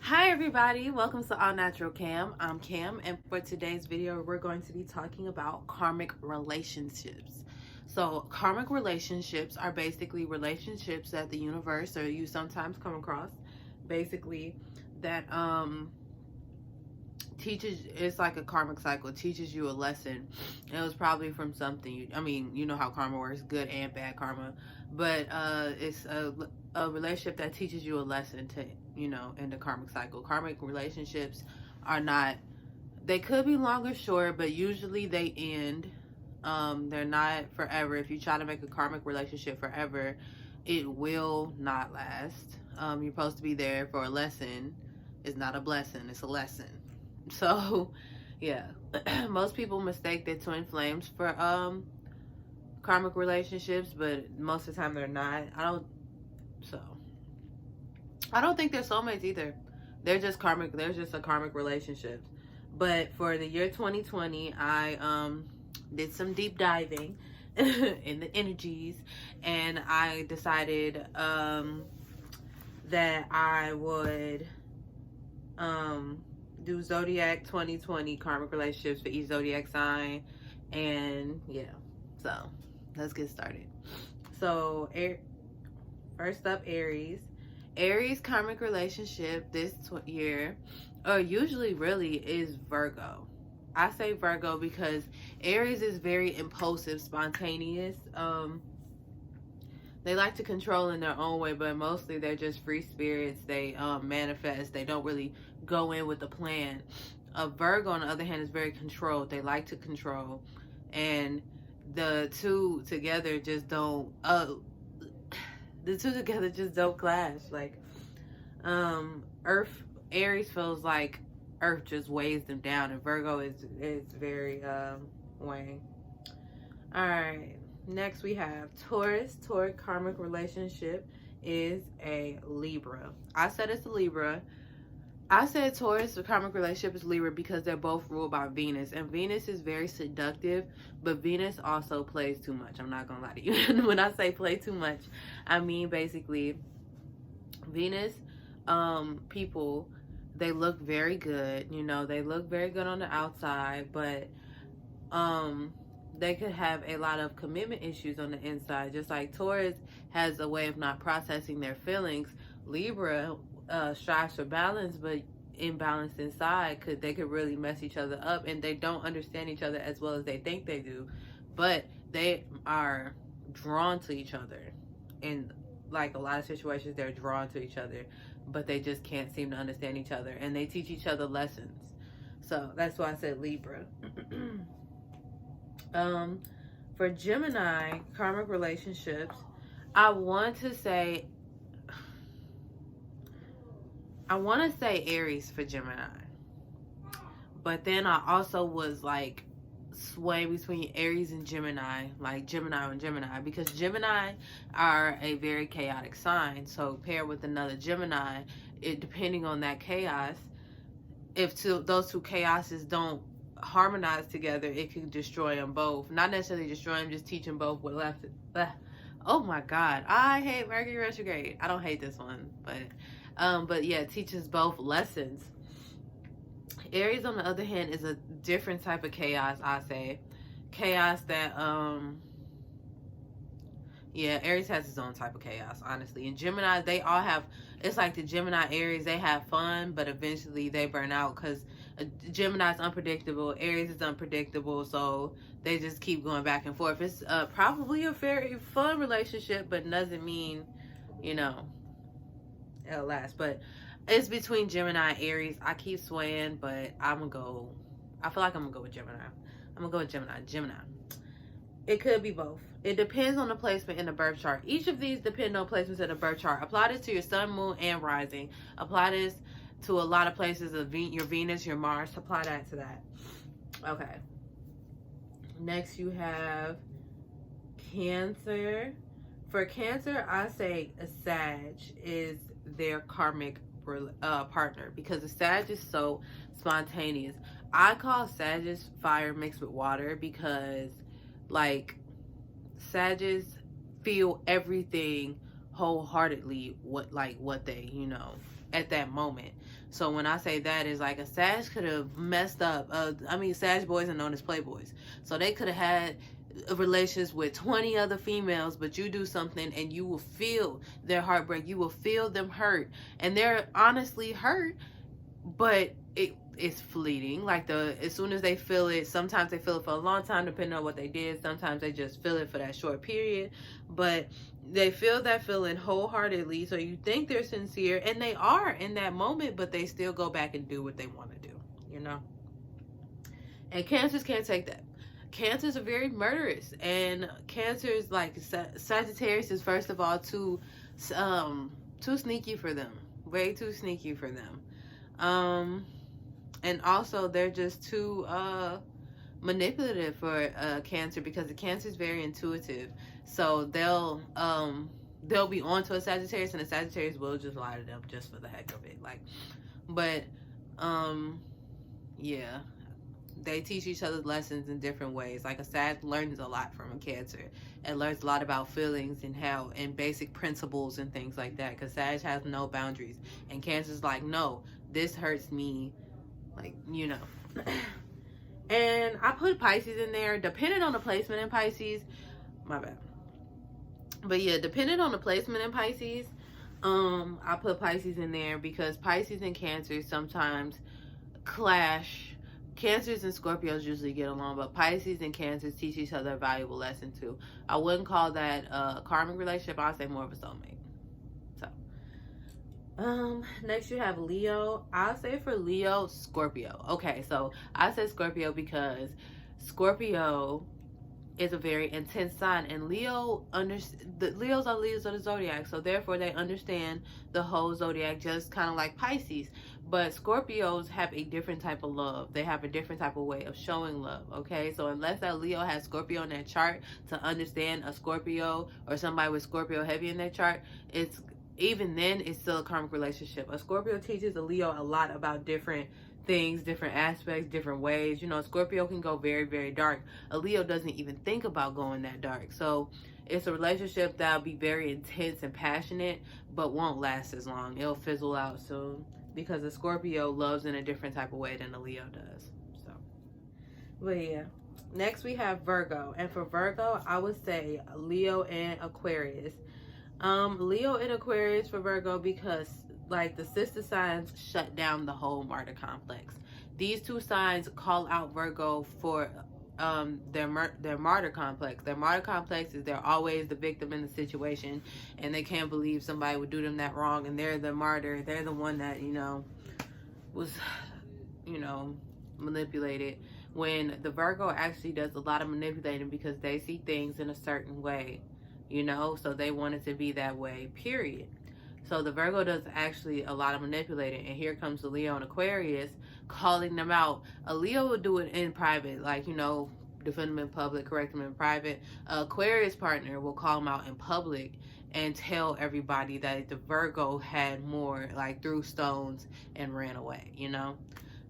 Hi everybody, welcome to AllNaturalKam. I'm Cam, and for today's video we're going to be talking about karmic relationships. So karmic relationships are basically relationships that the universe or you sometimes come across basically that teaches, it's like a karmic cycle, teaches you a lesson. It was probably from something you know how karma works, good and bad karma, but it's a relationship that teaches you a lesson to, in the karmic cycle. Karmic relationships are not, they could be long or short, but usually they end. They're not forever. If you try to make a karmic relationship forever, it will not last. You're supposed to be there for a lesson. It's not a blessing, it's a lesson. So yeah. Most people mistake their twin flames for karmic relationships, but most of the time they're not. I don't think they're soulmates either. They're just karmic. They're just a karmic relationship. But for the year 2020, I did some deep diving in the energies, and I decided that I would do Zodiac 2020 karmic relationships for each zodiac sign. And yeah, so let's get started. So first up, Aries. Aries karmic relationship this year, or usually really, is Virgo. I say Virgo because Aries is very impulsive, spontaneous. They like to control in their own way, but mostly they're just free spirits. They manifest. They don't really go in with a plan. Virgo, on the other hand, is very controlled. They like to control, and the two together just don't. The two together just don't clash. Like, Aries feels like Earth just weighs them down, and Virgo is very weighing. All right. Next we have Taurus. Taurus karmic relationship is a Libra. I said it's a Libra. I said Taurus karmic relationship is Libra because they're both ruled by Venus, and Venus is very seductive, but Venus also plays too much. I'm not gonna lie to you. When I say play too much, I mean basically Venus people, they look very good, they look very good on the outside, but they could have a lot of commitment issues on the inside. Just like Taurus has a way of not processing their feelings, Libra strives for balance, but imbalanced inside, they could really mess each other up, and they don't understand each other as well as they think they do, but they are drawn to each other. In like a lot of situations, they're drawn to each other, but they just can't seem to understand each other, and they teach each other lessons. So that's why I said Libra. For Gemini karmic relationships, I want to say Aries for Gemini, but then I also was like swaying between Aries and Gemini, like Gemini and Gemini, because Gemini are a very chaotic sign. So paired with another Gemini, it depending on that chaos, if those two chaoses don't harmonize together, it could destroy them both. Not necessarily destroy them, just teach them both what left. Oh my God, I hate Mercury retrograde. I don't hate this one, but yeah, it teaches both lessons. Aries, on the other hand, is a different type of chaos. I say chaos that yeah, Aries has its own type of chaos, honestly. And Gemini, they all have, it's like the Gemini Aries, they have fun, but eventually they burn out because Gemini is unpredictable, Aries is unpredictable, so they just keep going back and forth. It's probably a very fun relationship, but doesn't mean, it'll last. But it's between Gemini and Aries. I keep swaying, but I feel like I'm gonna go with Gemini. I'm gonna go with Gemini. It could be both. It depends on the placement in the birth chart. Each of these depend on placements in the birth chart. Apply this to your sun, moon, and rising. Apply this to a lot of places of your Venus, your Mars. Apply that to that. Okay. Next you have Cancer. For Cancer, I say a Sag is their karmic partner, because the Sag is so spontaneous. I call Sagittarius fire mixed with water, because like Sagittarius feel everything wholeheartedly, what they at that moment. So when I say that, is like a Sag could have messed up. I mean, Sag boys are known as playboys. So they could have had relations with 20 other females, but you do something and you will feel their heartbreak. You will feel them hurt. And they're honestly hurt, but it's fleeting. Like as soon as they feel it, sometimes they feel it for a long time depending on what they did. Sometimes they just feel it for that short period, but they feel that feeling wholeheartedly. So you think they're sincere, and they are in that moment, but they still go back and do what they want to do, you know. And Cancers can't take that. Cancers are very murderous, and Cancers, like Sagittarius, is first of all too sneaky for them, way too sneaky for them. And also they're just too manipulative for Cancer, because the Cancer is very intuitive. So they'll be onto a Sagittarius, and the Sagittarius will just lie to them just for the heck of it. Like, but yeah, they teach each other lessons in different ways. Like a Sag learns a lot from a Cancer. It learns a lot about feelings and basic principles and things like that, because Sag has no boundaries, and Cancer's like, no, this hurts me, like, you know. And I put Pisces in there, depending on the placement in Pisces. My bad. But yeah, depending on the placement in Pisces, I put Pisces in there because Pisces and Cancers sometimes clash. Cancers and Scorpios usually get along, but Pisces and Cancers teach each other a valuable lesson too. I wouldn't call that a karmic relationship. I'd say more of a soulmate. So, next you have Leo. I'll say for Leo, Scorpio. Okay, so I said Scorpio because Scorpio is a very intense sign, and Leos are leaders of the zodiac, so therefore they understand the whole zodiac, just kind of like Pisces. But Scorpios have a different type of love. They have a different type of way of showing love. Okay, so unless that Leo has Scorpio in their chart, to understand a Scorpio or somebody with Scorpio heavy in their chart, even then it's still a karmic relationship. A Scorpio teaches a Leo a lot about different things, different aspects, different ways. You know, Scorpio can go very, very dark. A Leo doesn't even think about going that dark. So it's a relationship that'll be very intense and passionate, but won't last as long. It'll fizzle out soon, because a Scorpio loves in a different type of way than a Leo does. So, but yeah. Next we have Virgo. And for Virgo, I would say Leo and Aquarius. Leo and Aquarius for Virgo, because like the sister signs shut down the whole martyr complex. These two signs call out Virgo for their martyr complex. Their martyr complex is they're always the victim in the situation, and they can't believe somebody would do them that wrong, and they're the martyr. They're the one that, you know, was, you know, manipulated. When the Virgo actually does a lot of manipulating, because they see things in a certain way, you know, so they want it to be that way, period. So the Virgo does actually a lot of manipulating, and here comes the Leo and Aquarius calling them out. A Leo will do it in private, like, you know, defend them in public, correct them in private. Aquarius partner will call them out in public and tell everybody that the Virgo had more, like threw stones and ran away, you know.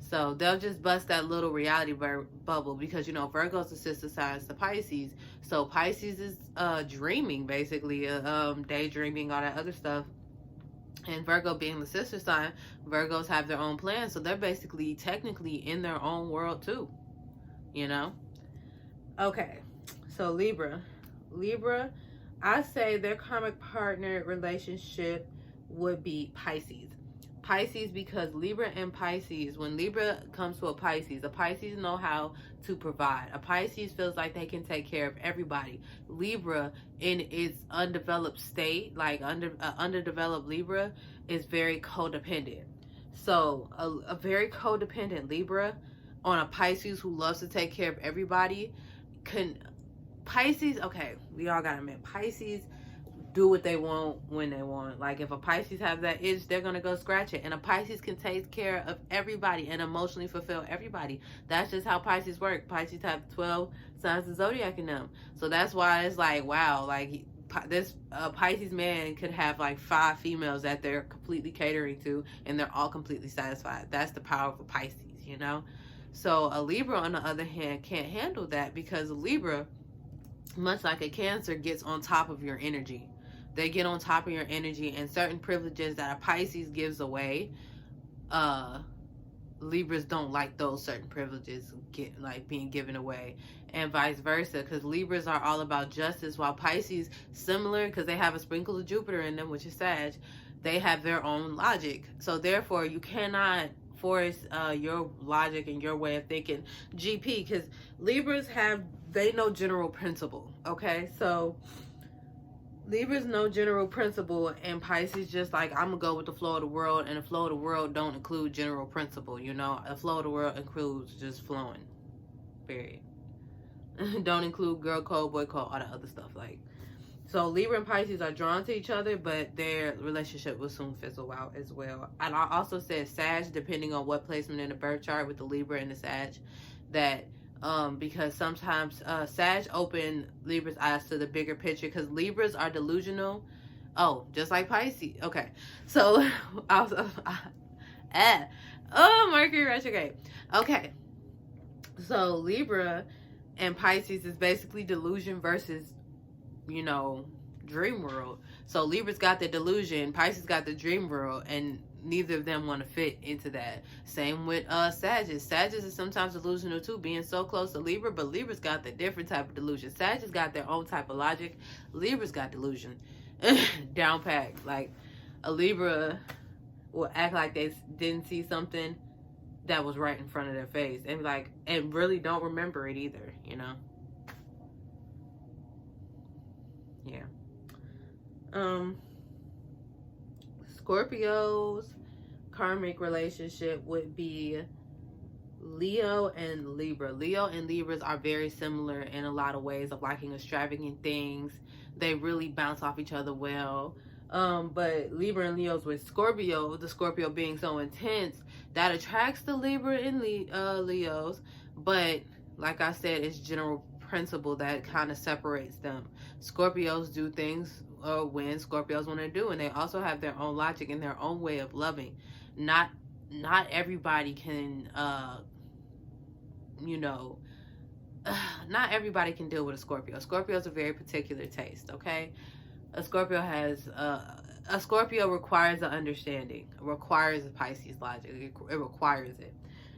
So they'll just bust that little reality bubble, because, you know, Virgo's the sister sign to Pisces. So Pisces is dreaming, basically, daydreaming, all that other stuff. And Virgo being the sister sign, Virgos have their own plans. So they're basically technically in their own world too, you know? Okay, so Libra. Libra, I say their karmic partner relationship would be Pisces. Pisces, because Libra and Pisces, when Libra comes to a Pisces know how to provide. A Pisces feels like they can take care of everybody. Libra, in its undeveloped state, like underdeveloped Libra, is very codependent. So a very codependent Libra on a Pisces who loves to take care of everybody Pisces, okay, we all gotta admit, Pisces do what they want when they want. Like, if a Pisces have that itch, they're gonna go scratch it. And a Pisces can take care of everybody and emotionally fulfill everybody. That's just how Pisces work. Pisces have 12 signs of Zodiac in them. So that's why it's like, wow, like this Pisces man could have like 5 females that they're completely catering to, and they're all completely satisfied. That's the power of a Pisces, you know? So a Libra, on the other hand, can't handle that, because a Libra, much like a Cancer, gets on top of your energy. They get on top of your energy, and certain privileges that a Pisces gives away, Libras don't like those certain privileges being given away, and vice versa, because Libras are all about justice, while Pisces, similar, because they have a sprinkle of Jupiter in them, which is Sag, they have their own logic. So therefore you cannot force your logic and your way of thinking GP, because Libras they know general principle. Okay, so Libras know general principle, and Pisces just like, I'm gonna go with the flow of the world, and the flow of the world don't include general principle. You know, the flow of the world includes just flowing, period. Don't include girl code, boy code, all that other stuff. Like, so Libra and Pisces are drawn to each other, but their relationship will soon fizzle out as well. And I also said Sag, depending on what placement in the birth chart with the Libra and the Sag, that because sometimes Sag open Libra's eyes to the bigger picture, because Libras are delusional. Oh, just like Pisces. Okay, so Mercury retrograde. Okay, so Libra and Pisces is basically delusion versus, you know, dream world. So Libra's got the delusion, Pisces got the dream world, and neither of them want to fit into that. Same with Sagittarius. Sagittarius is sometimes delusional too, being so close to Libra, but Libra's got the different type of delusion. Sagittarius got their own type of logic. Libra's got delusion down packed. Like, a Libra will act like they didn't see something that was right in front of their face, and like, and really don't remember it either, you know. Yeah. Scorpio's karmic relationship would be Leo and Libra. Leo and Libras are very similar in a lot of ways of liking extravagant things. They really bounce off each other well. But Libra and Leo's with Scorpio, the Scorpio being so intense, that attracts the Libra and Leos. But like I said, it's general principle that kind of separates them. Scorpios do things when Scorpios want to do, and they also have their own logic and their own way of loving. Not everybody can not everybody can deal with a Scorpio. Scorpio's a very particular taste, okay? A Scorpio requires an understanding, requires a Pisces logic. It requires it.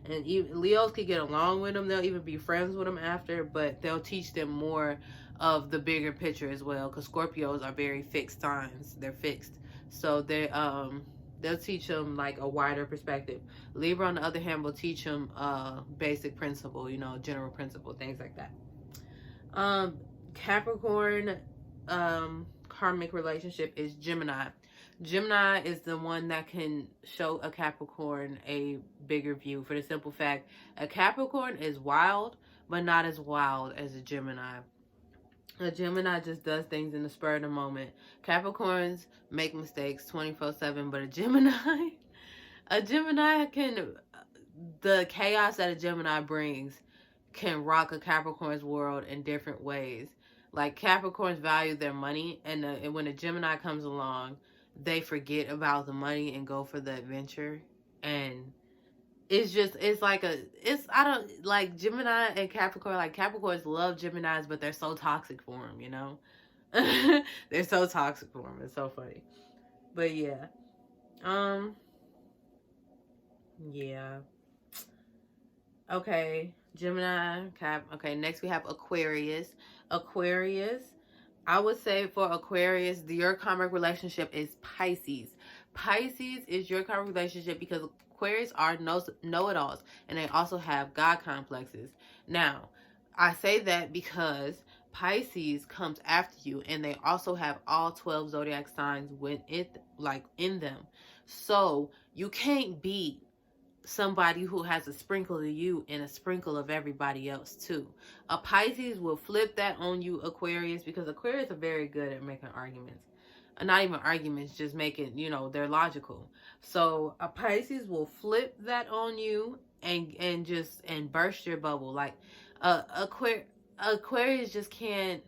And even Leos could get along with them. They'll even be friends with them after, but they'll teach them more of the bigger picture as well, because Scorpios are very fixed signs. They're fixed. So they'll teach them like a wider perspective. Libra, on the other hand, will teach them basic principle, you know, general principle, things like that. Capricorn karmic relationship is Gemini. Gemini is the one that can show a Capricorn a bigger view, for the simple fact a Capricorn is wild, but not as wild as a Gemini. A Gemini just does things in the spur of the moment. Capricorns make mistakes 24/7, but a Gemini the chaos that a Gemini brings can rock a Capricorn's world in different ways. Like, Capricorns value their money, and when a Gemini comes along, they forget about the money and go for the adventure. And I don't like Gemini and Capricorn. Like, Capricorns love Geminis, but they're so toxic for them, you know. They're so toxic for them. It's so funny. But yeah. Yeah. Okay, Gemini, Cap. Okay, next we have Aquarius. Aquarius, I would say for Aquarius, your karmic relationship is Pisces. Pisces is your karmic relationship because Aquarius are know-it-alls, and they also have God complexes. Now, I say that because Pisces comes after you, and they also have all 12 zodiac signs in them. So you can't be somebody who has a sprinkle of you and a sprinkle of everybody else too. A Pisces will flip that on you, Aquarius, because Aquarius are very good at making arguments. Not even arguments, just making, they're logical. So a Pisces will flip that on you and burst your bubble. Like, Aquarius just can't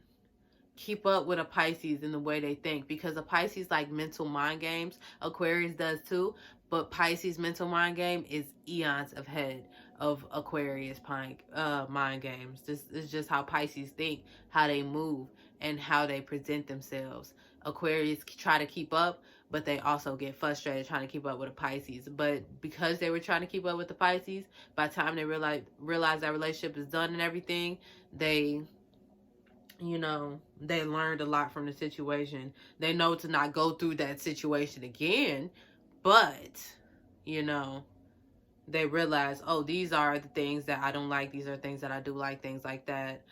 keep up with a Pisces in the way they think, because a Pisces like mental mind games. Aquarius does too, but Pisces mental mind game is eons ahead of Aquarius mind games. This is just how Pisces think, how they move, and how they present themselves. Aquarius try to keep up, but they also get frustrated trying to keep up with a Pisces. But because they were trying to keep up with the Pisces, by the time they realize that relationship is done and everything, they, you know, they learned a lot from the situation. They know to not go through that situation again, but, you know, they realize, oh, these are the things that I don't like. These are things that I do like, things like that,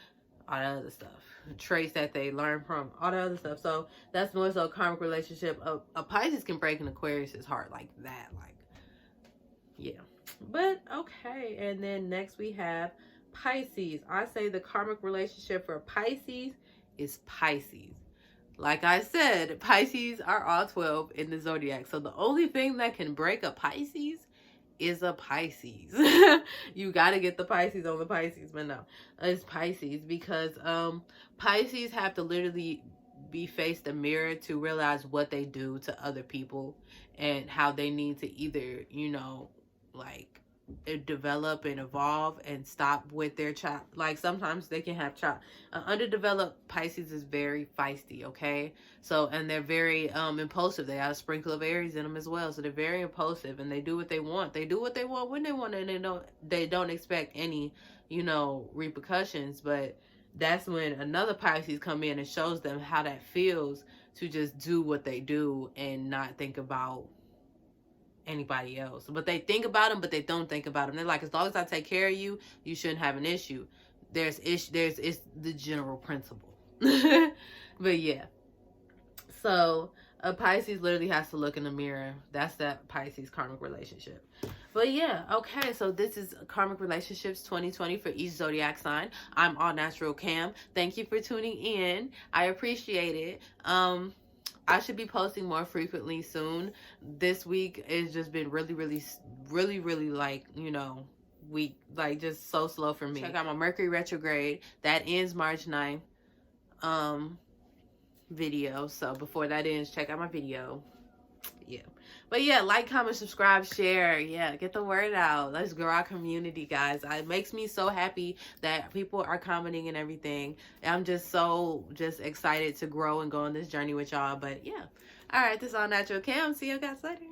all that other stuff. Traits that they learn from, all that other stuff. So that's more so a karmic relationship. A Pisces can break an Aquarius's heart like that. Like, yeah. But, okay. And then next we have Pisces. I say the karmic relationship for Pisces is Pisces. Like I said, Pisces are all 12 in the zodiac. So the only thing that can break a Pisces is a Pisces. You got to get the Pisces on the Pisces, but no, it's Pisces, because Pisces have to literally be faced a mirror to realize what they do to other people and how they need to either, you know, like develop and evolve and stop with their child. Like sometimes they can have child. Underdeveloped Pisces is very feisty, okay? So, and they're very impulsive. They have a sprinkle of Aries in them as well. So they're very impulsive and they do what they want. They do what they want when they want, and they don't expect any, you know, repercussions. But that's when another Pisces come in and shows them how that feels to just do what they do and not think about anybody else. But they think about them, but they don't think about them. They're like, as long as I take care of you, you shouldn't have an issue. It's the general principle. But yeah, so a Pisces literally has to look in the mirror. That's that Pisces karmic relationship. But yeah, okay, so this is Karmic Relationships 2020 for each zodiac sign. I'm AllNaturalKam. Thank you for tuning in. I appreciate it. I should be posting more frequently soon. This week has just been really like, you know, week, like just so slow for me. Check out my Mercury retrograde. That ends March 9th video. So before that ends, check out my video. Yeah. But yeah, like, comment, subscribe, share. Yeah, get the word out. Let's grow our community, guys. It makes me so happy that people are commenting and everything. I'm just just excited to grow and go on this journey with y'all. But yeah. All right, this is AllNaturalKam. See you guys later.